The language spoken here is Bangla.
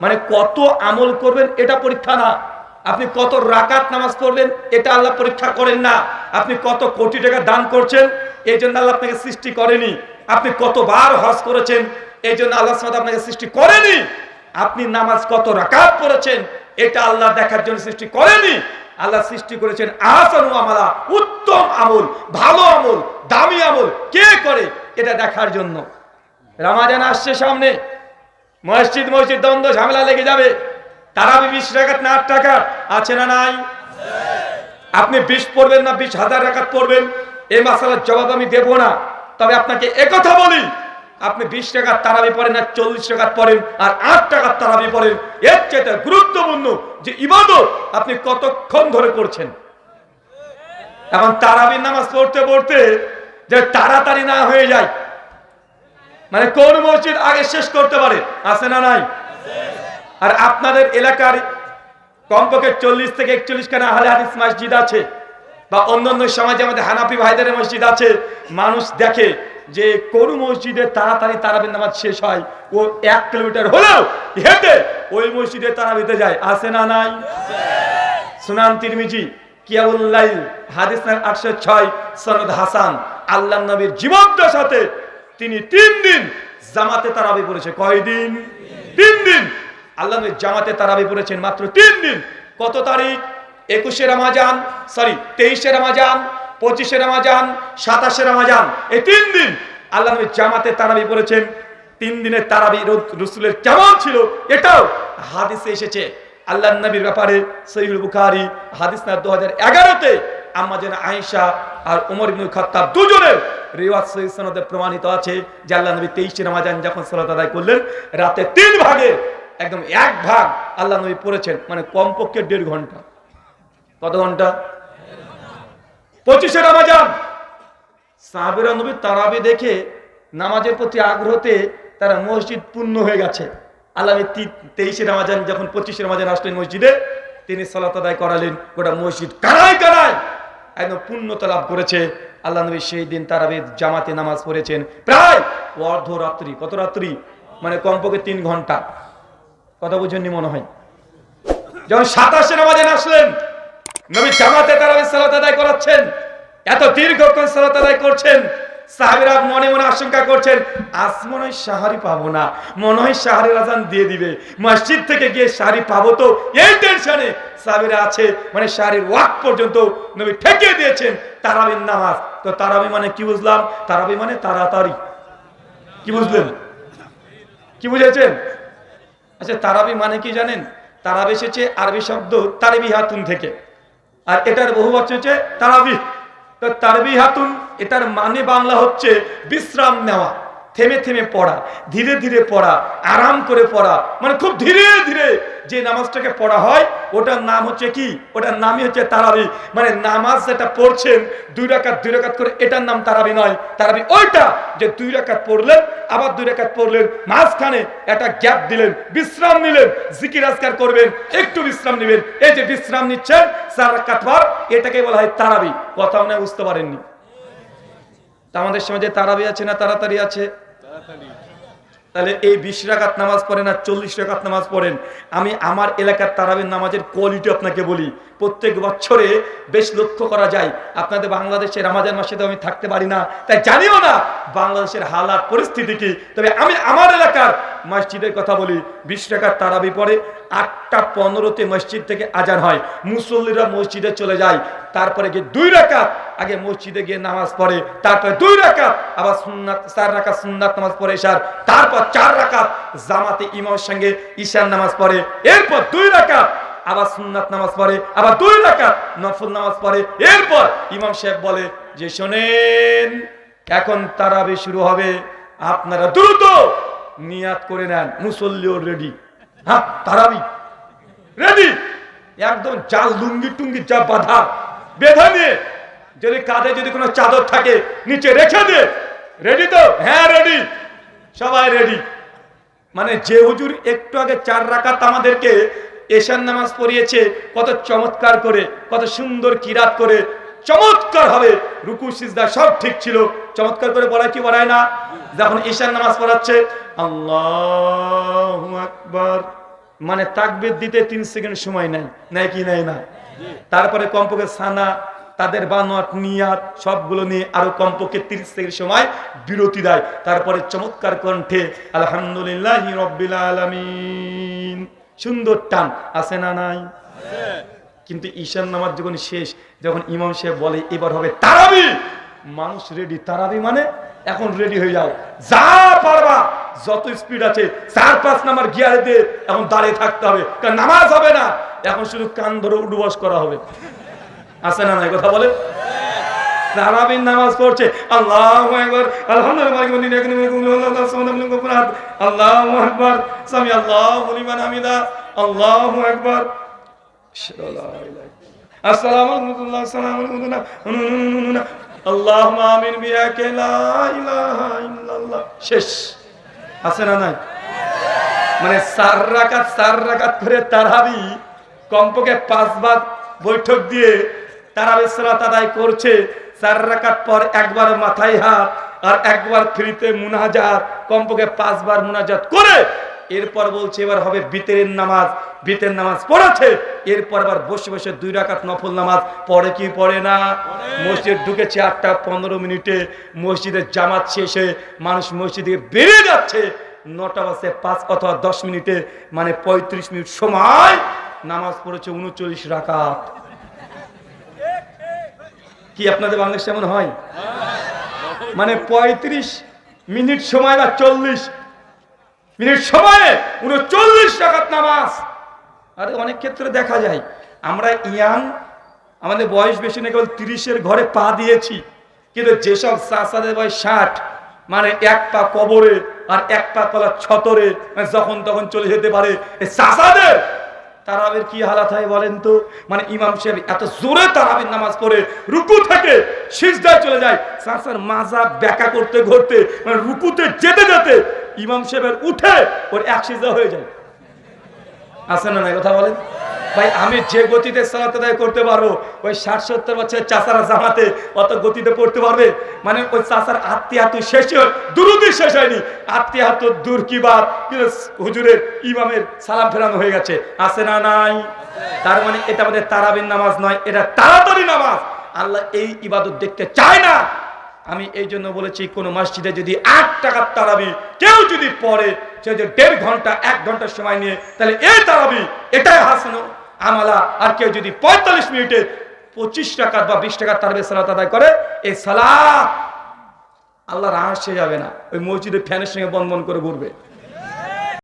মানে কত আমল করবেন এটা পরীক্ষা না, আপনি কত রাকাত নামাজ পড়বেন এটা আল্লাহ পরীক্ষা করেন না, আপনি কত কোটি টাকা দান করছেন এই জন্য আল্লাহ আপনাকে সৃষ্টি করেনি, আপনি কতবার হজ করেছেন এই জন্য আল্লাহ সুবহানাহু ওয়া তাআলা আপনাকে সৃষ্টি করেনি, আপনি নামাজ কত রাকাত পড়েছেন এটা আল্লাহ দেখার জন্য সৃষ্টি করেনি। আল্লাহ সৃষ্টি করেছেন আহসানু আমালা, উত্তম আমল, ভালো আমল, দামি আমল কে করে এটা দেখার জন্য। রমজান আসছে সামনে, মসজিদ দ্বন্দ্ব ঝামেলা লেগে যাবে। তারাবি 20 রাকাত না 8 রাকাত আছে না নাই? আপনি 20 পড়বেন না 20,000 রাকাত পড়বেন এই মাসালার জবাব আমি দেব না। তবে আপনাকে একথা বলি, আপনি 20 রাকাত তারাবি পড়েন আর 40 রাকাত পড়েন আর 8 রাকাত তারাবি পড়েন, এর চেয়ে গুরুত্বপূর্ণ যে ইবাদত আপনি কতক্ষণ ধরে করছেন। এখন তারাবির নামাজ পড়তে পড়তে যে তাড়াতাড়ি না হয়ে যায়, মানে কোন মসজিদ আগে শেষ করতে পারে আছে না নাই? আর আপনাদের এলাকার কমপক্ষে 40 থেকে 41 খানা আহলে হাদিস মসজিদ আছে, বা অন্যান্য সমাজে আমাদের হানাফি ভাইদের মসজিদ আছে। মানুষ দেখে যে কোন মসজিদে তাড়াতাড়ি তারাবির নামাজ শেষ হয়, ও 1 কিলোমিটার হলেও হেঁটে ওই মসজিদে তারাবিতে যায় আছে না নাই? সুনান তিরমিজি কিয়ামুল লাইল হাদিস নাম্বার 806 সনদ হাসান, আল্লাহর নবীর জীবদ্দশাতে তিনি 3 দিন জামাতে তারাবি পড়েছে। কয় দিন? 3 দিন। আল্লাহ নবী জামাতে তারাবি পড়েছেন মাত্র 3 দিন। কত তারিখ? 21 রমজান, 23 রমজান, 25 রমজান, 27 রমজান, এই 3 দিন আল্লাহ নবী জামাতে তারাবি পড়েছেন। 3 দিনের তারাবি রাসূলের কেমন ছিল এটাও হাদিসে এসেছে। আল্লাহর নবীর ব্যাপারে সহিহুল বুখারী হাদিস নাম্বার 2011-তে আম্মা জান আয়েশা আর ওমর ইবনে খাত্তাব দুজনের রিওয়ায়াত সহিহ সনদে প্রমাণিত আছে যে আল্লাহর নবী 23 রমজান যখন সালাত আদায় করলেন, রাতে 3 ভাগে একদম 1 ভাগ আল্লাহর নবী পড়েছেন, মানে কমপক্ষে 1.5 ঘন্টা। কত ঘন্টা? 25 রমজান সাহাবীরা নবীর তারাবি দেখে নামাজের প্রতি আগ্রহতে তারা মসজিদ পূর্ণ হয়ে গেছে। আল্লাহ 23 রমজান যখন 25 রমজান আসলেন মসজিদে, তিনি সালাত আদায় করালেন, গোটা মসজিদ কানায় কানায় একদম পূর্ণতা লাভ করেছে। আল্লাহ নবী সেই দিন তারাবির জামাতে নামাজ পড়েছেন প্রায় অর্ধরাত্রি। কত রাত্রি? মানে কমপক্ষে 3 ঘন্টা। কথা বুঝেননি মনে হয়? যখন 27 রমজান আসলেন, নবী জামাতে তারাবির সালাত আদায় করাচ্ছেন, এত দীর্ঘক্ষণ সালাত আদায় করছেন, সাহাবীরা মনে মনে আশঙ্কা করছেন আজ মনে হয় সাহারি পাবো না, মনে হয় সাহারির আজান দিয়ে দিবে, মসজিদ থেকে গিয়ে সাহারি পাবো তো, এই টেনশনে সাহাবীরা আছে। মানে সাহারির ওয়াক্ত পর্যন্ত নবী ঠেকিয়ে দিয়েছেন তারাবির নামাজ। তো তারাবি মানে কি বুঝলাম? তারাবি মানে তাড়াতাড়ি। কি বুঝলেন? কি বুঝেছেন? আচ্ছা, তারাবি মানে কি জানেন? তারাবি এসেছে আরবি শব্দ তারবিহাতুন থেকে, আর এটার বহুবচন হচ্ছে তারাবি। তো তারবিহাতুন এটার মানে বাংলা হচ্ছে বিশ্রাম নেওয়া, থেমে থেমে পড়া, ধীরে ধীরে পড়া, আরাম করে পড়া, মানে খুব ধীরে ধীরে যে নামাজটাকে পড়া হয় ওটার নাম হচ্ছে কি? ওটার নামই হচ্ছে তারাবি। মানে নামাজ যেটা পড়ছেন 2 রাকাত 2 রাকাত করে, এটার নাম তারাবি নয়। তারাবি ওইটা যে 2 রাকাত পড়লেন, আবার 2 রাকাত পড়লেন, মাঝখানে একটা গ্যাপ দিলেন, বিশ্রাম নিলেন, জিকির আজকার করবেন, একটু বিশ্রাম নেবেন, এই যে বিশ্রাম নিচ্ছেন 4 রাকাত পর, এটাকে বলা হয় তারাবি। কথা মনে বুঝতে পারেননি? আমাদের সমাজে তারাবি আছে না তাড়াতাড়ি আছে? তাহলে এই 20 রাকাত নামাজ পড়েন আর 40 রাকাত নামাজ পড়েন। আমি আমার এলাকার তারাবির নামাজের কোয়ালিটি আপনাকে বলি। প্রত্যেক বছরে বেশ লক্ষ্য করা যায়। আপনাদের বাংলাদেশের রমজান মাসে তো আমি থাকতে পারি না, তাই জানিও না বাংলাদেশের হালাত পরিস্থিতি কি। তবে আমি আমার এলাকার মসজিদের কথা বলি। 20 রাকাত তারাবি পড়ে, 8:15-তে মসজিদ থেকে আজান হয়, মুসল্লিরা মসজিদে চলে যায়, তারপরে গিয়ে 2 রাকাত আগে মসজিদে গিয়ে নামাজ পড়ে, তারপরে 2 রাকাত আবার সুন্নাত, 4 রাকাত সুন্নাত নামাজ পড়ে এশার, তারপর 4 রাকাত জামাতে ইমামের সঙ্গে ঈশার নামাজ পড়ে, এরপর 2 রাকাত আবার সুন্নাত নামাজ পড়ে, আবার 2 রাকাত নফল নামাজ পড়ে। এরপর ইমাম সাহেব বলে যে শোনেন, এখন তারাবি শুরু হবে, আপনারা দ্রুত নিয়াত করে নেন। মুসল্লিও রেডি, হ্যাঁ তারাবি রেডি, একদম যা লুঙ্গি টুঙ্গি যা বাঁধা বেঁধে নিয়ে, যদি কাঁধে যদি কোনো চাদর থাকে নিচে রেখে দিয়ে, রেডি তো? হ্যাঁ রেডি, সবাই রেডি। মানে যে হুজুর একটু আগে 4 রাকাত আমাদেরকে এশার নামাজ পড়িয়েছে, কত চমৎকার করে, কত সুন্দর কিরাত করে, চমৎকার হবে, রুকু সিজদা সব ঠিক ছিল, চমৎকার করে পড়ায় কি পড়ায় না? যখন ঈশার নামাজ পড়াচ্ছে আল্লাহু আকবার মানে তাকবীর দিতে 3 সেকেন্ড সময় নেয়, নেয় কি নেয় না? তারপরে কমপক্ষে সানা, তাদের বানোয়াট নিয়াত সবগুলো নিয়ে আরো কমপক্ষে 30 সেকেন্ড সময় বিরতি দেয়। তারপরে চমৎকার কণ্ঠে আলহামদুলিল্লাহি রাব্বিল আলামিন, সুন্দর টান আছে না নাই? কিন্তু ঈশান নামাজ যখন শেষ, যখন ইমাম সাহেব বলে এবার হবে তারাবি, মানুষ রেডি। তারাবি মানে এখন রেডি হয়ে যাও, যা পারবা, যত স্পিড আছে 4-5 নাম্বার গিয়ারে দিয়ে এখন দাঁড়িয়ে থাকতে হবে, কারণ নামাজ হবে না, এখন শুধু কান ধরে উঠবাস করা হবে। আছে না নাই কথা বলে? তারাবির নামাজ পড়ছে, আল্লাহু আকবার, আলহামদুলিল্লাহ, আল্লাহু আকবার, সামি আল্লাহু লিমান হামিদা, আল্লাহু আকবার, আসসালামু আলাইকুম, আল্লাহুম্মা আমিন বিহাকে লা ইলাহা ইল্লাল্লাহ, শেষ। আছে না নাই? মানে 4 রাকাত করে তারাবি কমপক্ষে 5 বার বৈঠক দিয়ে তারাবি সালাত আদায় করছে। 4 রাকাত পর একবার মাথায় হাত আর একবার ফ্রিতে মুনাজাত, কমপক্ষে 5 বার মুনাজাত করে এরপর বলছে এবার হবে বিতরের নামাজ। বিতরের নামাজ পড়েছে, এরপর আবার বসে বসে 2 রাকাত নফল নামাজ পড়ে কি পড়ে না? মসজিদ ঢুকেছে 8টা 15 মিনিটে, মসজিদের জামাত শেষে মানুষ মসজিদে বেরিয়ে যাচ্ছে 9টা বাজে 5 অথবা 10 মিনিটে, মানে 35 মিনিট সময় নামাজ পড়েছে 39 রাকাত। কি আপনাদের বাংলাদেশে এমন হয়? মানে 35 মিনিট সময় বা 40 মিনিট সময়ে 39 রাকাত নামাজ। আর অনেক ক্ষেত্রে দেখা যায় আমরা ইয়াং, আমাদের বয়স বেশি না, কেবল 30-এর ঘরে পা দিয়েছি, কিন্তু যেসব চাচাদের বয়স 60, মানে 1 পা কবরে আর 1 পা কলা ছতরে, মানে যখন তখন চলে যেতে পারে, এই চাচাদের তারাবির কি হালাত হয় বলেন তো? মানে ইমাম সাহেব এত জোরে তারাবির নামাজ পড়ে রুকু থেকে সিজদায় চলে যায়, চাচার মাজা ব্যাকা করতে করতে, মানে রুকুতে যেতে যেতে ইমাম সাহেবের উঠে ওর 1 সিজদা হয়ে যায়। আছে না নাই কথা বলেন? ভাই আমি যে গতিতে সালাত আদায় করতে পারবো, ওই 60-70 বছরের চাচারা জামাতে অত গতিতে পড়তে পারবে? মানে ওই চাচার আত্মীয়াত শেষ, দুরুদি শেষ হয়নি, আত্মীয়াত দূর কি বাত, হুজুরের ইমামের সালাম ফেরানো হয়ে গেছে। আছে না নাই? তার মানে এটা আমাদের তারাবির নামাজ নয়, এটা তাড়াতাড়ি নামাজ। আল্লাহ এই ইবাদত দেখতে চায় না। আমি এই জন্য বলেছি, কোন মসজিদে যদি 8 টাকার তারাবি কেউ যদি পড়ে, সে যে 1.5 ঘন্টা 1 ঘন্টা সময় নিয়ে, তাহলে এই তারাবি এটাই হাসান আমালা। আর কেউ যদি 45 মিনিটে 25 টাকা বা 20 টাকার তারাবি সালাত আদায় করে, এই সালাত আল্লাহর আরশে যাবে না, ওই মসজিদে ফ্যানের সঙ্গে বন্ধ করে ঘুরবে।